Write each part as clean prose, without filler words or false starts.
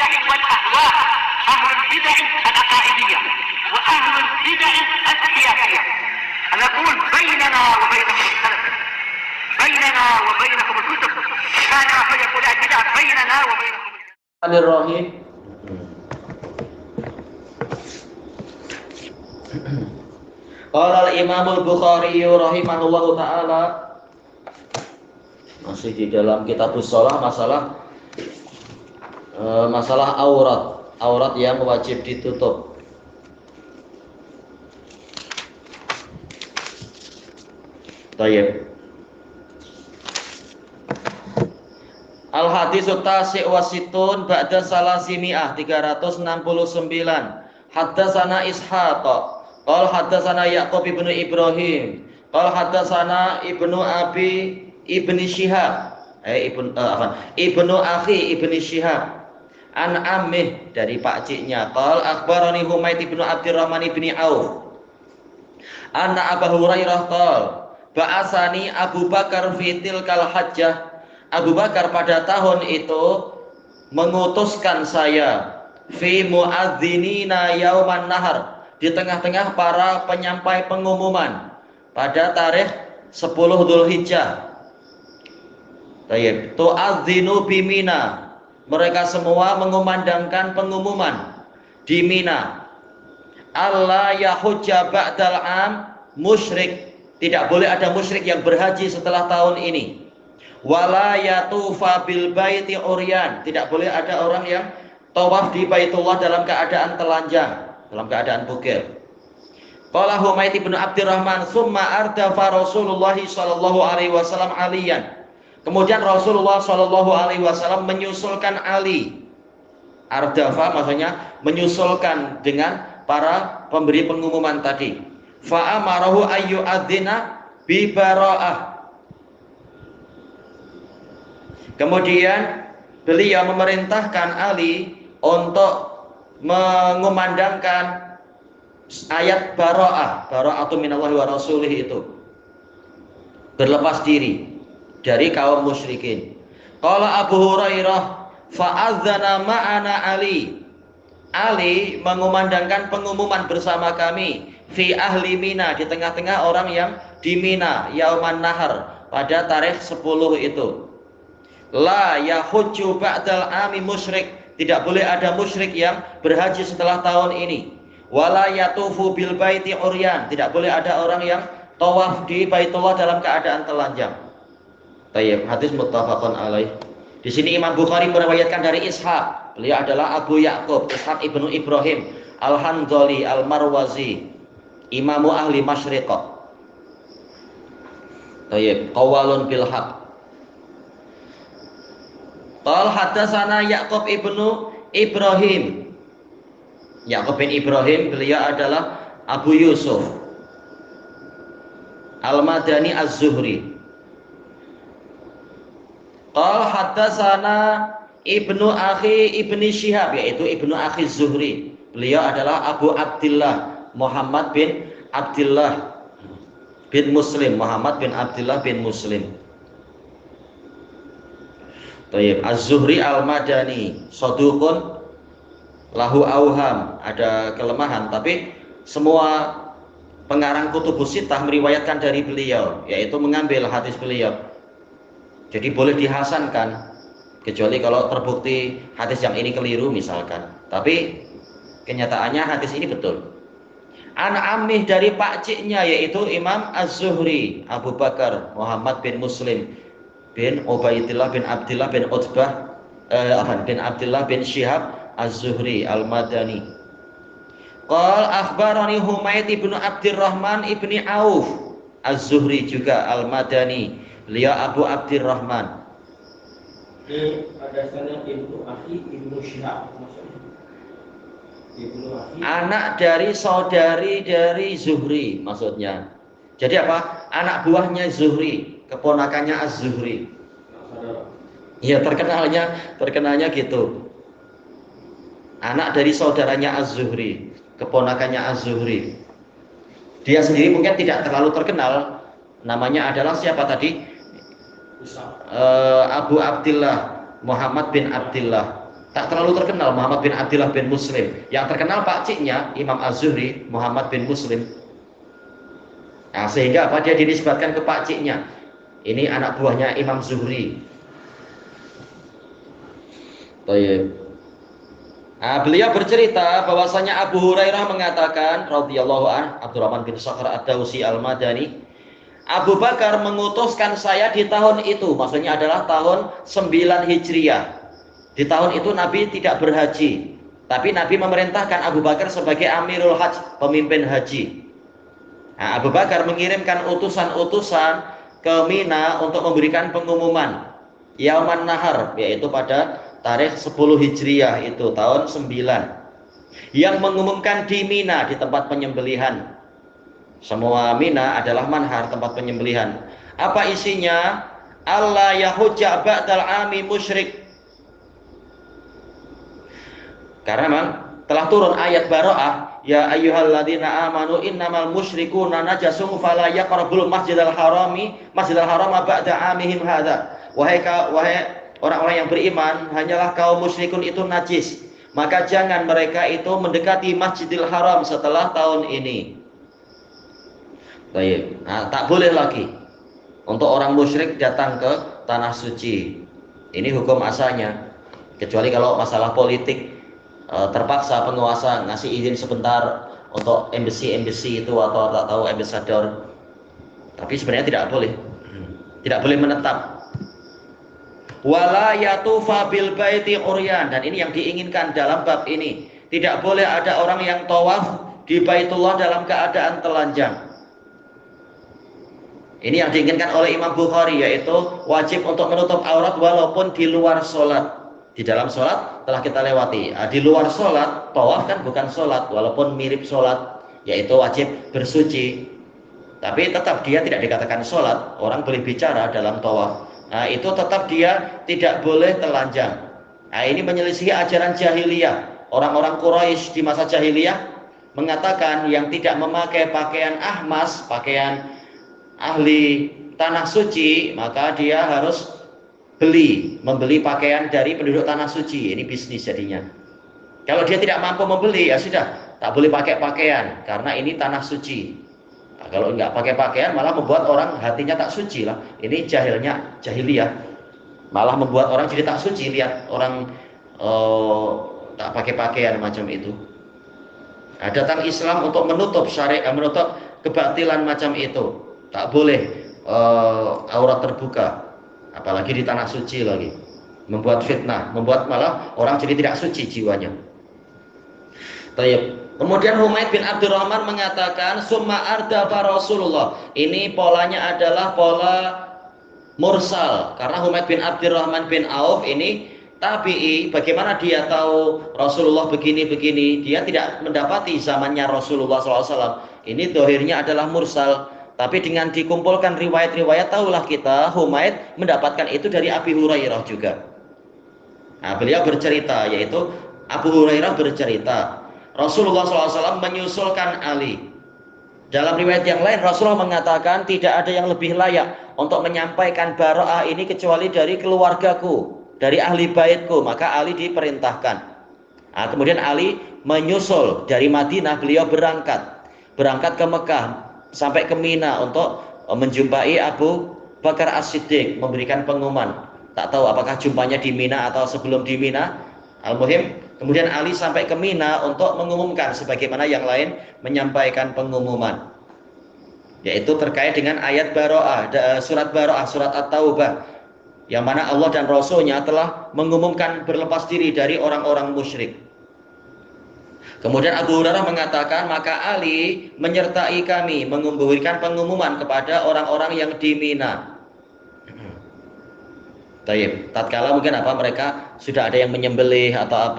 البدع والأهواء، أهل البدع العقائدية وأهل البدع السياسية. نقول بيننا وبينكم السلف، بيننا وبينكم الكتب، كان فيقول البدع بيننا وبينكم الرحيم. Qala al-Imam al-Bukhari rahimahullahu taala, masih di dalam kitabus shalah, masalah aurat yang wajib ditutup. Tayyib. Al-haditsu tasi' wa situn ba'da salasimi'ah 369. Haddatsana Ishaq qala haddatsana Yaqub ibnu Ibrahim qala haddatsana ibnu Abi ibni Syihab ibnu Akhi ibni Syihab an ammih dari pakciknya qala akhbarani Humaid ibnu Abdurrahman ibni Auf anna Abu Hurairah qala ba'asani Abu Bakar fi tilkal hajjah. Abu Bakar pada tahun itu mengutuskan saya fi muadzinina yauman nahar, di tengah-tengah para penyampai pengumuman pada tarikh 10 Dzulhijjah. Tayyib, tu'adzinu bi Mina. Mereka semua mengumandangkan pengumuman di Mina. Allah yahujja ba'dal am musyrik. Tidak boleh ada musyrik yang berhaji setelah tahun ini. Wala yatufa bil baiti uryan. Tidak boleh ada orang yang tawaf di Baitullah dalam keadaan telanjang, dalam keadaan bugil. Qala Humaid bin Abdurrahman summa ardafa Rasulullah sallallahu alaihi wasallam aliyan. Kemudian Rasulullah sallallahu alaihi wasallam menyusulkan Ali. Ardafa maksudnya menyusulkan dengan para pemberi pengumuman tadi. Fa amarahu ayyu adzina bi bara'ah. Kemudian beliau memerintahkan Ali untuk mengumandangkan ayat bara'atu minallahi wa rasulih itu, berlepas diri dari kaum musyrikin. Qala Abu Hurairah fa'adzana ma'ana Ali. Ali mengumandangkan pengumuman bersama kami fi ahli Mina, di tengah-tengah orang yang di Mina yauman nahar pada tarikh 10 itu. La yahujju ba'dal ami musyrik. Tidak boleh ada musyrik yang berhaji setelah tahun ini. Wala yatufu bil baiti uryan. Tidak boleh ada orang yang tawaf di Baitullah dalam keadaan telanjang. Tayyib, hadis muttafaqun alaih. Di sini Imam Bukhari meriwayatkan dari Ishaq. Beliau adalah Abu Yaqub, Ishaq ibnu Ibrahim Al-Hanzali Al-Marwazi, imamu ahli Masyriqah. Tayyib, qawalun bil haq. Qal haddatsana Yaqub ibnu Ibrahim. Yaqub bin Ibrahim beliau adalah Abu Yusuf Al-Madani Az-Zuhri. Qal haddatsana Ibnu Akhi Ibni Syihab, yaitu Ibnu Akhi Zuhri. Beliau adalah Abu Abdillah Muhammad bin Abdillah bin Muslim, Muhammad bin Abdillah bin Muslim. Tayyib, Az-Zuhri Al-Madani, saduqun lahu auham, ada kelemahan, tapi semua pengarang kutubus sittah meriwayatkan dari beliau, yaitu mengambil hadis beliau. Jadi boleh dihasankan, kecuali kalau terbukti hadis yang ini keliru misalkan. Tapi kenyataannya hadis ini betul. Anak amih dari pakciknya, yaitu Imam Az-Zuhri Abu Bakar Muhammad bin Muslim bin Ubaidillah bin Abdillah bin Utbah bin Abdillah bin Syihab Az-Zuhri Al-Madani. Qal akhbarani Humaid ibnu Abdurrahman ibni Auf Az-Zuhri juga Al-Madani. Beliau Abu Abdurrahman. Ada sana Ibnu Akhi Ibnu Syihab, anak dari saudari dari Zuhri maksudnya. Jadi apa? Anak buahnya Zuhri, keponakannya Az-Zuhri. Ya, terkenalnya gitu. Anak dari saudaranya Az-Zuhri, keponakannya Az-Zuhri. Dia sendiri mungkin tidak terlalu terkenal. Namanya adalah siapa tadi? Abu Abdillah Muhammad bin Abdillah. Tak terlalu terkenal Muhammad bin Abdullah bin Muslim. Yang terkenal pakciknya Imam Az-Zuhri, Muhammad bin Muslim. Nah, sehingga apa, dia dinisbatkan ke pakciknya. Ini anak buahnya Imam Zuhri. Nah, beliau bercerita bahwasanya Abu Hurairah mengatakan radhiyallahu an, Abdurrahman bin Sakhr Ad-Dausi Al-Madani, Abu Bakar mengutuskan saya di tahun itu, maksudnya adalah tahun 9 Hijriah. Di tahun itu Nabi tidak berhaji, tapi Nabi memerintahkan Abu Bakar sebagai Amirul Hajj, pemimpin haji. Nah, Abu Bakar mengirimkan utusan-utusan ke Mina untuk memberikan pengumuman Yauman Nahar, yaitu pada tarikh 10 Hijriah itu tahun 9, yang mengumumkan di Mina, di tempat penyembelihan. Semua Mina adalah manhar, tempat penyembelihan. Apa isinya? Allah yahujja ba'dal ami musyrik. Karena memang telah turun ayat Baro'ah, ya ayyuhalladzina amanu innamal musyrikuuna najasun fala yaqrabul masjidal harama ba'da amihim hadza. Wahai orang-orang yang beriman, hanyalah kaum musyrikun itu najis, maka jangan mereka itu mendekati Masjidil Haram setelah tahun ini. Baik. Nah, tak boleh lagi untuk orang musyrik datang ke tanah suci. Ini hukum asalnya, kecuali kalau masalah politik, terpaksa penguasa ngasih izin sebentar untuk embassy itu atau tak tahu ambassador. Tapi sebenarnya tidak boleh menetap. Wala yatufa bil baiti uryan, dan ini yang diinginkan dalam bab ini. Tidak boleh ada orang yang tawaf di Baitullah dalam keadaan telanjang. Ini yang diinginkan oleh Imam Bukhari, yaitu wajib untuk menutup aurat walaupun di luar sholat. Di dalam sholat telah kita lewati. Di luar sholat, tawaf kan bukan sholat, walaupun mirip sholat, yaitu wajib bersuci. Tapi tetap dia tidak dikatakan sholat. Orang boleh bicara dalam tawaf. Nah, itu tetap dia tidak boleh telanjang. Nah, ini menyelisihi ajaran jahiliyah. Orang-orang Quraisy di masa jahiliyah mengatakan yang tidak memakai pakaian ahmas, pakaian ahli tanah suci, maka dia harus membeli pakaian dari penduduk tanah suci. Ini bisnis jadinya. Kalau dia tidak mampu membeli, ya sudah, tak boleh pakai pakaian karena ini tanah suci. Nah, kalau nggak pakai pakaian malah membuat orang hatinya tak suci lah. Ini jahiliyah. Malah membuat orang jadi tak suci. Lihat orang tak pakai pakaian macam itu. Nah, datang Islam untuk menutup syariat, menutup kebatilan macam itu. Tak boleh aurat terbuka, apalagi di tanah suci lagi. Membuat fitnah, membuat malah orang jadi tidak suci jiwanya. Tayyib. Kemudian Humaid bin Abdurrahman mengatakan summa ardaba Rasulullah. Ini polanya adalah pola mursal, karena Humaid bin Abdurrahman bin Auf ini tabi'i. Bagaimana dia tahu Rasulullah begini-begini? Dia tidak mendapati zamannya Rasulullah SAW. Ini dohirnya adalah mursal. Tapi dengan dikumpulkan riwayat-riwayat, tahulah kita Humaid mendapatkan itu dari Abi Hurairah juga. Nah, beliau bercerita, yaitu Abu Hurairah bercerita, Rasulullah SAW menyusulkan Ali. Dalam riwayat yang lain, Rasulullah mengatakan tidak ada yang lebih layak untuk menyampaikan baro'ah ini kecuali dari keluargaku, dari ahli baitku. Maka Ali diperintahkan. Nah, kemudian Ali menyusul dari Madinah, beliau berangkat ke Mekah sampai ke Mina untuk menjumpai Abu Bakar As-Siddiq, memberikan pengumuman. Tak tahu apakah jumpanya di Mina atau sebelum di Mina. Al-Muhim, kemudian Ali sampai ke Mina untuk mengumumkan sebagaimana yang lain menyampaikan pengumuman, yaitu terkait dengan ayat Baro'ah, surat Baro'ah, surat At-Taubah, yang mana Allah dan Rasulnya telah mengumumkan berlepas diri dari orang-orang musyrik. Kemudian Abu Hurairah mengatakan, maka Ali menyertai kami memberikan pengumuman kepada orang-orang yang di Mina. Taib. Tatkala mungkin mereka sudah ada yang menyembelih atau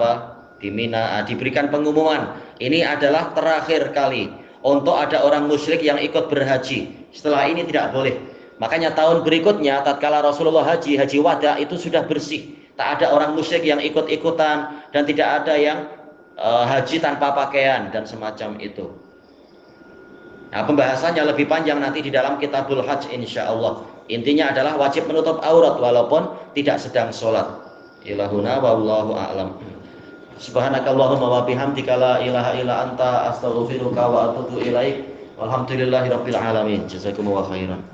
di Mina, diberikan pengumuman. Ini adalah terakhir kali untuk ada orang musyrik yang ikut berhaji. Setelah ini tidak boleh. Makanya tahun berikutnya tatkala Rasulullah haji wada itu sudah bersih. Tak ada orang musyrik yang ikut-ikutan dan tidak ada yang haji tanpa pakaian dan semacam itu. Nah, pembahasannya lebih panjang nanti di dalam Kitabul Hajj insyaallah. Intinya adalah wajib menutup aurat walaupun tidak sedang sholat. Ilahuna wallahu a'lam. Subhanakallahumma wa bihamdika la ilaha illa anta astaghfiruka wa atubu ilaik. Walhamdulillahirabbil alamin. Jazakumullahu khairan.